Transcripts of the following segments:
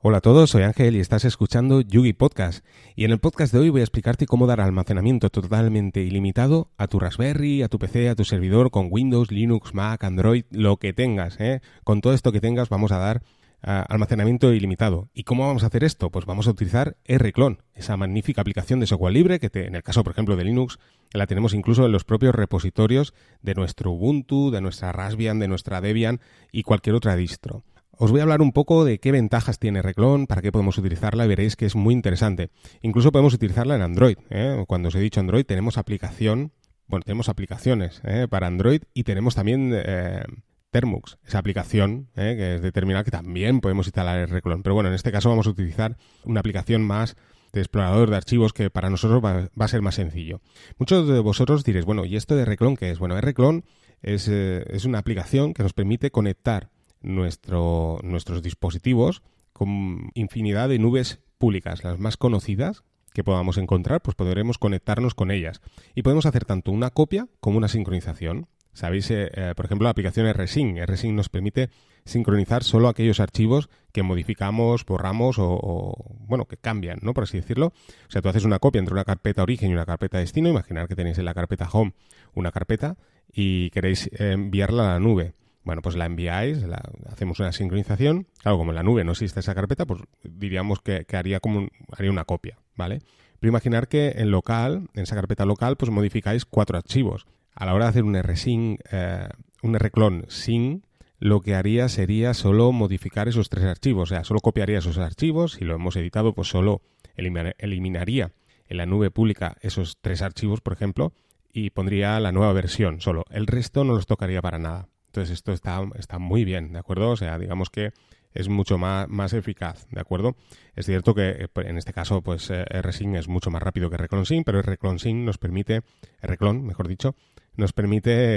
Hola a todos, soy Ángel y estás escuchando Yugi Podcast. Y en el podcast de hoy voy a explicarte cómo dar almacenamiento totalmente ilimitado a tu Raspberry, a tu PC, a tu servidor con Windows, Linux, Mac, Android, lo que tengas. Con todo esto que tengas vamos a dar almacenamiento ilimitado. ¿Y cómo vamos a hacer esto? Pues vamos a utilizar rclone, esa magnífica aplicación de software libre que en el caso, por ejemplo, de Linux, la tenemos incluso en los propios repositorios de nuestro Ubuntu, de nuestra Raspbian, de nuestra Debian y cualquier otra distro. Os voy a hablar un poco de qué ventajas tiene rclone, para qué podemos utilizarla y veréis que es muy interesante. Incluso podemos utilizarla en Android. Cuando os he dicho Android tenemos aplicaciones para Android y tenemos también Termux, esa aplicación que es de terminal que también podemos instalar rclone. Pero bueno, en este caso vamos a utilizar una aplicación más de explorador de archivos que para nosotros va a ser más sencillo. Muchos de vosotros diréis, bueno, ¿y esto de rclone qué es? Bueno, rclone es una aplicación que nos permite conectar nuestros dispositivos con infinidad de nubes públicas, las más conocidas que podamos encontrar, pues podremos conectarnos con ellas. Y podemos hacer tanto una copia como una sincronización. Sabéis, por ejemplo, la aplicación rsync. Rsync nos permite sincronizar solo aquellos archivos que modificamos, borramos o que cambian, ¿no? Por así decirlo. O sea, tú haces una copia entre una carpeta origen y una carpeta destino. Imaginar que tenéis en la carpeta home una carpeta y queréis enviarla a la nube. Bueno, pues la enviáis, hacemos una sincronización. Claro, como en la nube no existe esa carpeta, pues diríamos que haría una copia, ¿vale? Pero imaginar que en esa carpeta local, pues modificáis 4 archivos. A la hora de hacer un rclone sync, lo que haría sería solo modificar esos 3 archivos. O sea, solo copiaría esos archivos. Si lo hemos editado, pues solo eliminaría en la nube pública esos 3 archivos, por ejemplo, y pondría la nueva versión solo. El resto no los tocaría para nada. Entonces esto está muy bien, ¿de acuerdo? O sea, digamos que es mucho más eficaz, ¿de acuerdo? Es cierto que en este caso pues rsync es mucho más rápido que rclone sync, pero rclone sync nos permite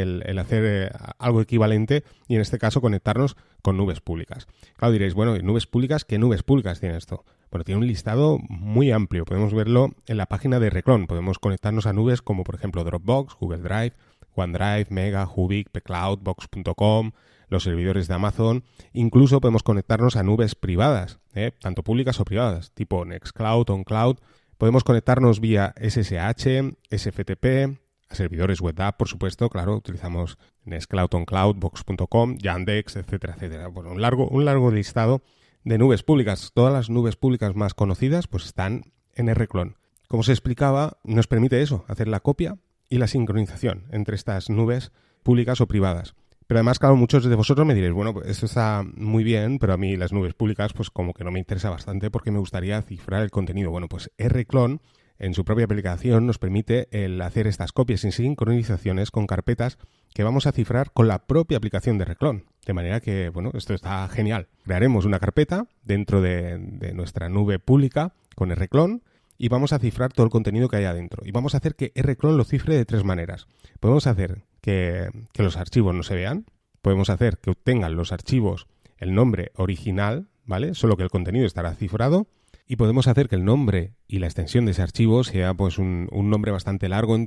el hacer algo equivalente y en este caso conectarnos con nubes públicas. Claro, diréis, bueno, ¿nubes públicas? ¿Qué nubes públicas tiene esto? Bueno, tiene un listado muy amplio. Podemos verlo en la página de rclone. Podemos conectarnos a nubes como, por ejemplo, Dropbox, Google Drive, OneDrive, Mega, Hubik, pCloud, Box.com, los servidores de Amazon. Incluso podemos conectarnos a nubes privadas, tanto públicas o privadas, tipo Nextcloud, OnCloud. Podemos conectarnos vía SSH, SFTP, a servidores web app, por supuesto, claro, utilizamos Nextcloud, OnCloud, Box.com, Yandex, etcétera, etcétera. Bueno, un largo listado de nubes públicas. Todas las nubes públicas más conocidas pues están en rclone. Como se explicaba, nos permite eso, hacer la copia y la sincronización entre estas nubes públicas o privadas. Pero además, claro, muchos de vosotros me diréis, bueno, pues esto está muy bien, pero a mí las nubes públicas pues como que no me interesa bastante porque me gustaría cifrar el contenido. Bueno, pues rclone en su propia aplicación nos permite el hacer estas copias y sincronizaciones con carpetas que vamos a cifrar con la propia aplicación de rclone. De manera que, bueno, esto está genial. Crearemos una carpeta dentro de nuestra nube pública con rclone y vamos a cifrar todo el contenido que hay adentro. Y vamos a hacer que rclone lo cifre de 3 maneras. Podemos hacer que los archivos no se vean. Podemos hacer que obtengan los archivos el nombre original, ¿vale? Solo que el contenido estará cifrado. Y podemos hacer que el nombre y la extensión de ese archivo sea pues un nombre bastante largo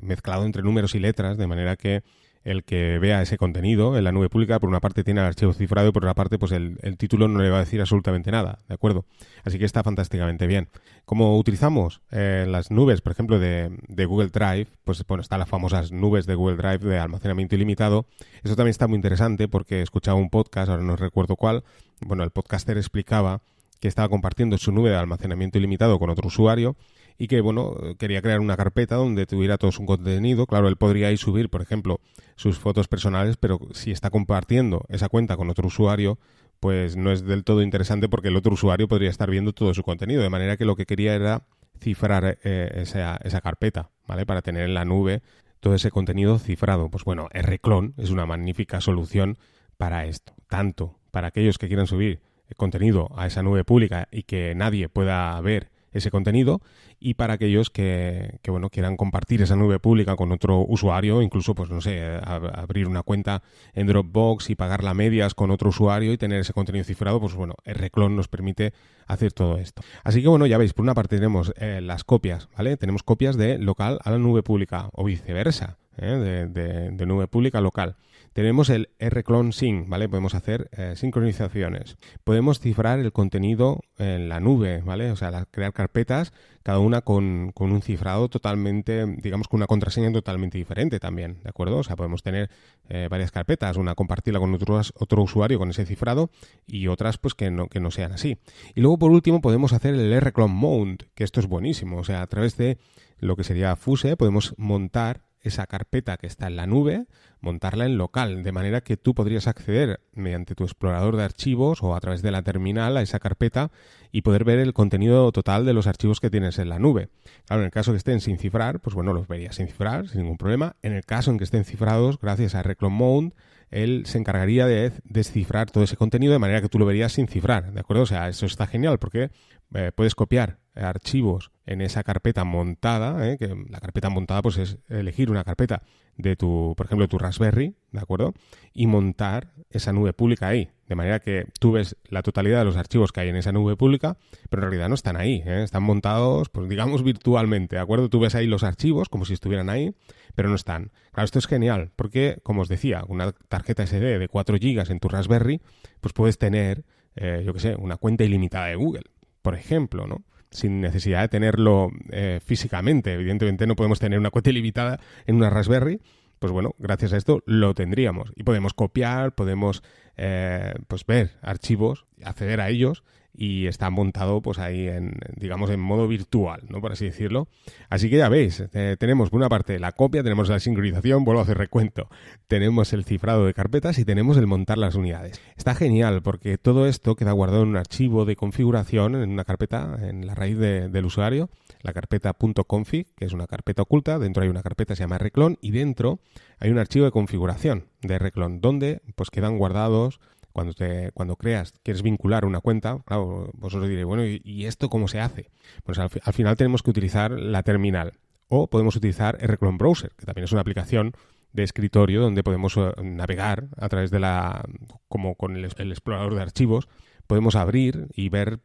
mezclado entre números y letras, de manera que el que vea ese contenido en la nube pública, por una parte tiene el archivo cifrado y por otra parte pues el título no le va a decir absolutamente nada, ¿de acuerdo? Así que está fantásticamente bien. Como utilizamos las nubes, por ejemplo, de Google Drive, pues bueno, están las famosas nubes de Google Drive de almacenamiento ilimitado. Eso también está muy interesante porque he escuchado un podcast, ahora no recuerdo cuál, bueno, el podcaster explicaba que estaba compartiendo su nube de almacenamiento ilimitado con otro usuario y que, bueno, quería crear una carpeta donde tuviera todo su contenido. Claro, él podría ahí subir, por ejemplo, sus fotos personales, pero si está compartiendo esa cuenta con otro usuario, pues no es del todo interesante porque el otro usuario podría estar viendo todo su contenido. De manera que lo que quería era cifrar esa carpeta, ¿vale? Para tener en la nube todo ese contenido cifrado. Pues bueno, rclone es una magnífica solución para esto. Tanto para aquellos que quieran subir contenido a esa nube pública y que nadie pueda ver ese contenido, y para aquellos que quieran compartir esa nube pública con otro usuario, incluso pues no sé, abrir una cuenta en Dropbox y pagarla a medias con otro usuario y tener ese contenido cifrado, pues bueno, rclone nos permite hacer todo esto. Así que bueno, ya veis, por una parte tenemos las copias, ¿vale? Tenemos copias de local a la nube pública o viceversa, de nube pública a local. Tenemos el rclone sync, ¿vale? Podemos hacer sincronizaciones. Podemos cifrar el contenido en la nube, ¿vale? O sea, crear carpetas, cada una con un cifrado totalmente, digamos, con una contraseña totalmente diferente también, ¿de acuerdo? O sea, podemos tener varias carpetas, una compartirla con otro usuario con ese cifrado y otras pues que no sean así. Y luego, por último, podemos hacer el rclone mount, que esto es buenísimo. O sea, a través de lo que sería Fuse podemos montar esa carpeta que está en la nube, montarla en local, de manera que tú podrías acceder mediante tu explorador de archivos o a través de la terminal a esa carpeta y poder ver el contenido total de los archivos que tienes en la nube. Claro, en el caso que estén sin cifrar, pues bueno, los verías sin cifrar, sin ningún problema. En el caso en que estén cifrados, gracias a rclone mount, él se encargaría de descifrar todo ese contenido de manera que tú lo verías sin cifrar, ¿de acuerdo? O sea, eso está genial porque puedes copiar archivos en esa carpeta montada, que la carpeta montada pues es elegir una carpeta de por ejemplo, tu Raspberry, ¿de acuerdo? Y montar esa nube pública ahí, de manera que tú ves la totalidad de los archivos que hay en esa nube pública, pero en realidad no están ahí, están montados, pues digamos, virtualmente, ¿de acuerdo? Tú ves ahí los archivos como si estuvieran ahí, pero no están. Claro, esto es genial, porque, como os decía, una tarjeta SD de 4 GB en tu Raspberry, pues puedes tener, yo qué sé, una cuenta ilimitada de Google, por ejemplo, ¿no? Sin necesidad de tenerlo físicamente. Evidentemente no podemos tener una cuenta ilimitada en una Raspberry. Pues bueno, gracias a esto lo tendríamos. Y podemos copiar, podemos pues ver archivos, acceder a ellos y está montado pues ahí digamos en modo virtual, ¿no? Por así decirlo. Así que ya veis, tenemos por una parte la copia, tenemos la sincronización, vuelvo a hacer recuento, tenemos el cifrado de carpetas y tenemos el montar las unidades. Está genial porque todo esto queda guardado en un archivo de configuración, en una carpeta, en la raíz del usuario, la carpeta .config, que es una carpeta oculta. Dentro hay una carpeta que se llama rclone y dentro hay un archivo de configuración de rclone donde pues quedan guardados. Cuando quieres vincular una cuenta, claro, vosotros diréis, bueno, ¿y esto cómo se hace? Pues al final tenemos que utilizar la terminal o podemos utilizar rclone Browser, que también es una aplicación de escritorio donde podemos navegar a través de como con el explorador de archivos, podemos abrir y ver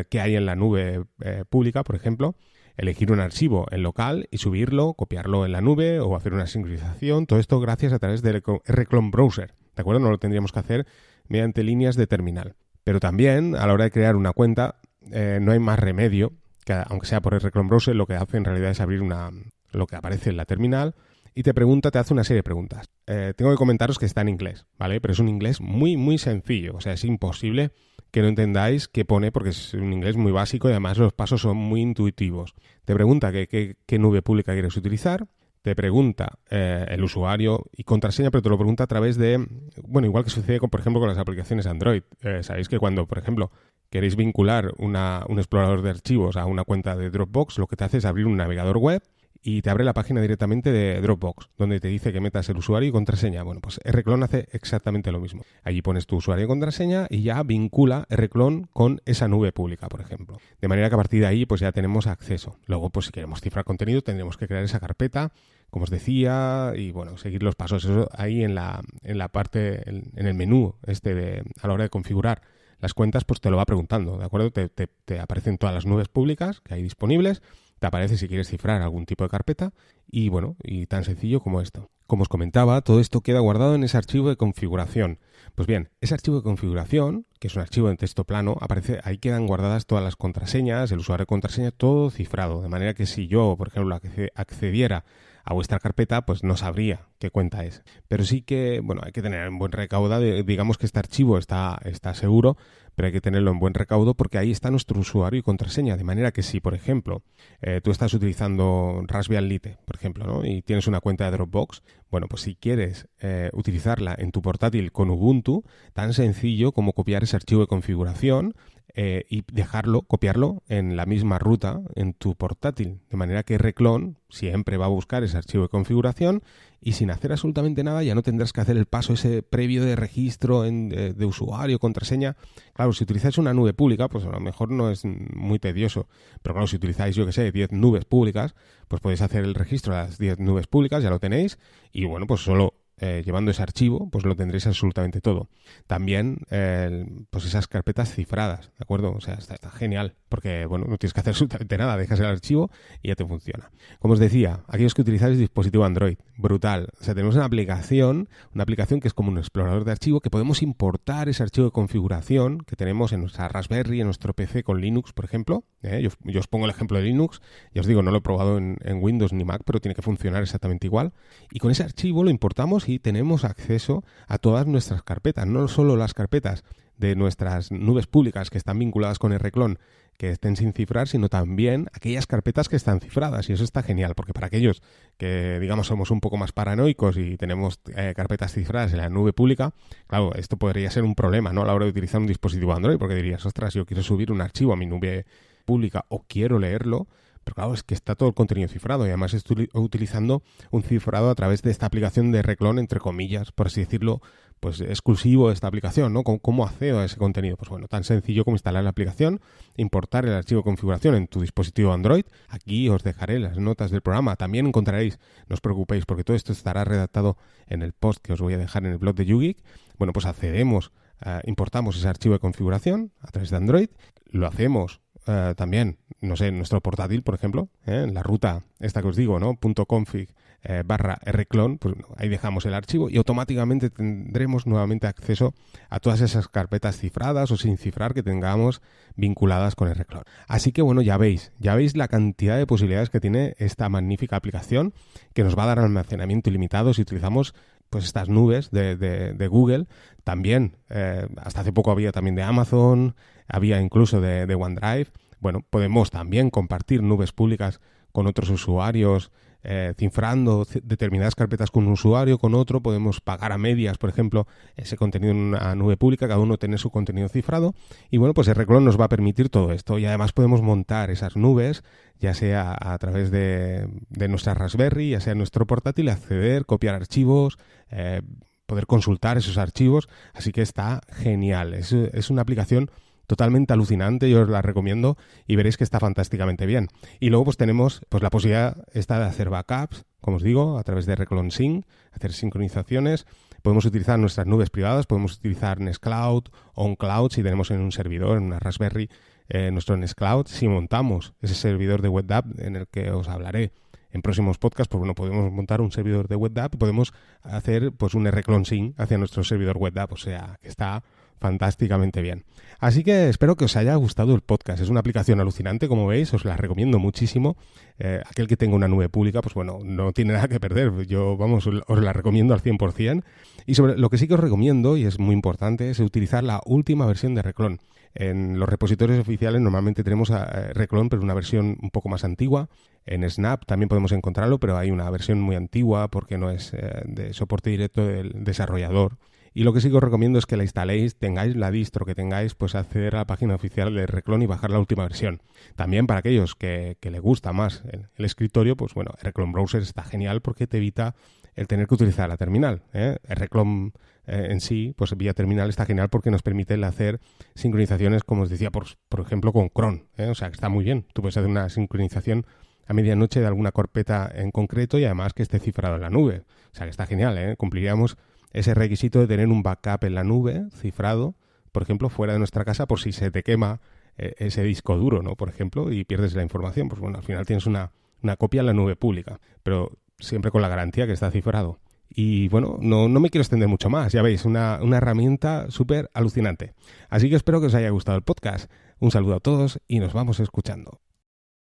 qué hay en la nube pública, por ejemplo, elegir un archivo en local y subirlo, copiarlo en la nube o hacer una sincronización, todo esto gracias a través de rclone Browser, ¿de acuerdo? No lo tendríamos que hacer mediante líneas de terminal. Pero también, a la hora de crear una cuenta, no hay más remedio, que aunque sea por el rclone Browser, lo que hace en realidad es abrir lo que aparece en la terminal y te hace una serie de preguntas. Tengo que comentaros que está en inglés, ¿vale? Pero es un inglés muy, muy sencillo. O sea, es imposible que no entendáis qué pone porque es un inglés muy básico y además los pasos son muy intuitivos. Te pregunta qué nube pública quieres utilizar. Te pregunta el usuario y contraseña, pero te lo pregunta a través de, bueno, igual que sucede por ejemplo con las aplicaciones Android. Sabéis que cuando, por ejemplo, queréis vincular un explorador de archivos a una cuenta de Dropbox, lo que te hace es abrir un navegador web y te abre la página directamente de Dropbox, donde te dice que metas el usuario y contraseña. Bueno, pues rclone hace exactamente lo mismo. Allí pones tu usuario y contraseña y ya vincula rclone con esa nube pública, por ejemplo. De manera que a partir de ahí pues ya tenemos acceso. Luego, pues si queremos cifrar contenido, tendremos que crear esa carpeta, como os decía, y bueno, seguir los pasos. Eso ahí en la parte, en el menú a la hora de configurar las cuentas, pues te lo va preguntando, ¿de acuerdo? Te aparecen todas las nubes públicas que hay disponibles, te aparece si quieres cifrar algún tipo de carpeta y bueno, y tan sencillo como esto. Como os comentaba, todo esto queda guardado en ese archivo de configuración. Pues bien, ese archivo de configuración, que es un archivo en texto plano, ahí quedan guardadas todas las contraseñas, el usuario de contraseña, todo cifrado, de manera que si yo, por ejemplo, accediera a vuestra carpeta, pues no sabría qué cuenta es. Pero sí que, bueno, hay que tener en buen recaudo, digamos que este archivo está seguro, pero hay que tenerlo en buen recaudo porque ahí está nuestro usuario y contraseña, de manera que si, por ejemplo, tú estás utilizando Raspbian Lite, por ejemplo, ¿no? Y tienes una cuenta de Dropbox, bueno, pues si quieres utilizarla en tu portátil con Ubuntu, tan sencillo como copiar ese archivo de configuración y copiarlo en la misma ruta en tu portátil, de manera que rclone siempre va a buscar ese archivo de configuración y sin hacer absolutamente nada ya no tendrás que hacer el paso ese previo de registro de usuario, contraseña. Claro, si utilizáis una nube pública, pues a lo mejor no es muy tedioso, pero claro, si utilizáis, yo que sé, 10 nubes públicas, pues podéis hacer el registro de las 10 nubes públicas, ya lo tenéis, y bueno, pues solo llevando ese archivo, pues lo tendréis absolutamente todo. También, pues esas carpetas cifradas, ¿de acuerdo? O sea, está genial, porque, bueno, no tienes que hacer absolutamente nada, dejas el archivo y ya te funciona. Como os decía, aquellos que utilizáis dispositivo Android, brutal. O sea, tenemos una aplicación que es como un explorador de archivo, que podemos importar ese archivo de configuración que tenemos en nuestra Raspberry, en nuestro PC con Linux, por ejemplo. Yo os pongo el ejemplo de Linux, ya os digo, no lo he probado en Windows ni Mac, pero tiene que funcionar exactamente igual. Y con ese archivo lo importamos y tenemos acceso a todas nuestras carpetas, no solo las carpetas de nuestras nubes públicas que están vinculadas con Rclone, que estén sin cifrar, sino también aquellas carpetas que están cifradas. Y eso está genial, porque para aquellos que, digamos, somos un poco más paranoicos y tenemos carpetas cifradas en la nube pública, claro, esto podría ser un problema, ¿no? A la hora de utilizar un dispositivo Android, porque dirías, ostras, yo quiero subir un archivo a mi nube pública o quiero leerlo, pero claro, es que está todo el contenido cifrado y además estoy utilizando un cifrado a través de esta aplicación de Rclone, entre comillas, por así decirlo, pues exclusivo de esta aplicación, ¿no? ¿Cómo accedo a ese contenido? Pues bueno, tan sencillo como instalar la aplicación, importar el archivo de configuración en tu dispositivo Android. Aquí os dejaré las notas del programa. También encontraréis, no os preocupéis, porque todo esto estará redactado en el post que os voy a dejar en el blog de YouGeek. Bueno, pues importamos ese archivo de configuración a través de Android, lo hacemos también, no sé, en nuestro portátil, por ejemplo, en la ruta esta que os digo, ¿no? .config /rclone, pues ahí dejamos el archivo y automáticamente tendremos nuevamente acceso a todas esas carpetas cifradas o sin cifrar que tengamos vinculadas con Rclone. Así que bueno, ya veis la cantidad de posibilidades que tiene esta magnífica aplicación que nos va a dar almacenamiento ilimitado si utilizamos pues estas nubes de Google. También, hasta hace poco había también de Amazon, había incluso de OneDrive. Bueno, podemos también compartir nubes públicas con otros usuarios, cifrando determinadas carpetas con un usuario, con otro. Podemos pagar a medias, por ejemplo, ese contenido en una nube pública, cada uno tiene su contenido cifrado. Y bueno, pues Rclone nos va a permitir todo esto. Y además podemos montar esas nubes, ya sea a través de nuestra Raspberry, ya sea en nuestro portátil, acceder, copiar archivos, poder consultar esos archivos. Así que está genial. Es una aplicación totalmente alucinante, yo os la recomiendo y veréis que está fantásticamente bien. Y luego pues tenemos pues la posibilidad esta de hacer backups, como os digo, a través de Rclone Sync, hacer sincronizaciones. Podemos utilizar nuestras nubes privadas, podemos utilizar Nextcloud, OnCloud, si tenemos en un servidor, en una Raspberry, nuestro Nextcloud. Si montamos ese servidor de WebDAV en el que os hablaré en próximos podcasts, pues bueno, podemos montar un servidor de WebDAV y podemos hacer pues un Rclone Sync hacia nuestro servidor WebDAV, o sea, que está fantásticamente bien. Así que espero que os haya gustado el podcast. Es una aplicación alucinante, como veis, os la recomiendo muchísimo. Aquel que tenga una nube pública, pues bueno, no tiene nada que perder. Yo, vamos, os la recomiendo al 100%. Y sobre lo que sí que os recomiendo, y es muy importante, es utilizar la última versión de Rclone. En los repositorios oficiales normalmente tenemos a Rclone, pero una versión un poco más antigua. En Snap también podemos encontrarlo, pero hay una versión muy antigua porque no es de soporte directo del desarrollador. Y lo que sí que os recomiendo es que la instaléis, tengáis la distro que tengáis, pues acceder a la página oficial de Rclone y bajar la última versión. También para aquellos que le gusta más el escritorio, pues bueno, Rclone Browser está genial porque te evita el tener que utilizar la terminal. Rclone en sí, pues vía terminal está genial porque nos permite hacer sincronizaciones, como os decía, por ejemplo, con Chrome. O sea, que está muy bien. Tú puedes hacer una sincronización a medianoche de alguna carpeta en concreto y además que esté cifrado en la nube. O sea, que está genial, Cumpliríamos ese requisito de tener un backup en la nube, cifrado, por ejemplo, fuera de nuestra casa por si se te quema ese disco duro, ¿no? Por ejemplo, y pierdes la información. Pues bueno, al final tienes una copia en la nube pública, pero siempre con la garantía que está cifrado. Y bueno, no me quiero extender mucho más, ya veis, una herramienta súper alucinante. Así que espero que os haya gustado el podcast. Un saludo a todos y nos vamos escuchando.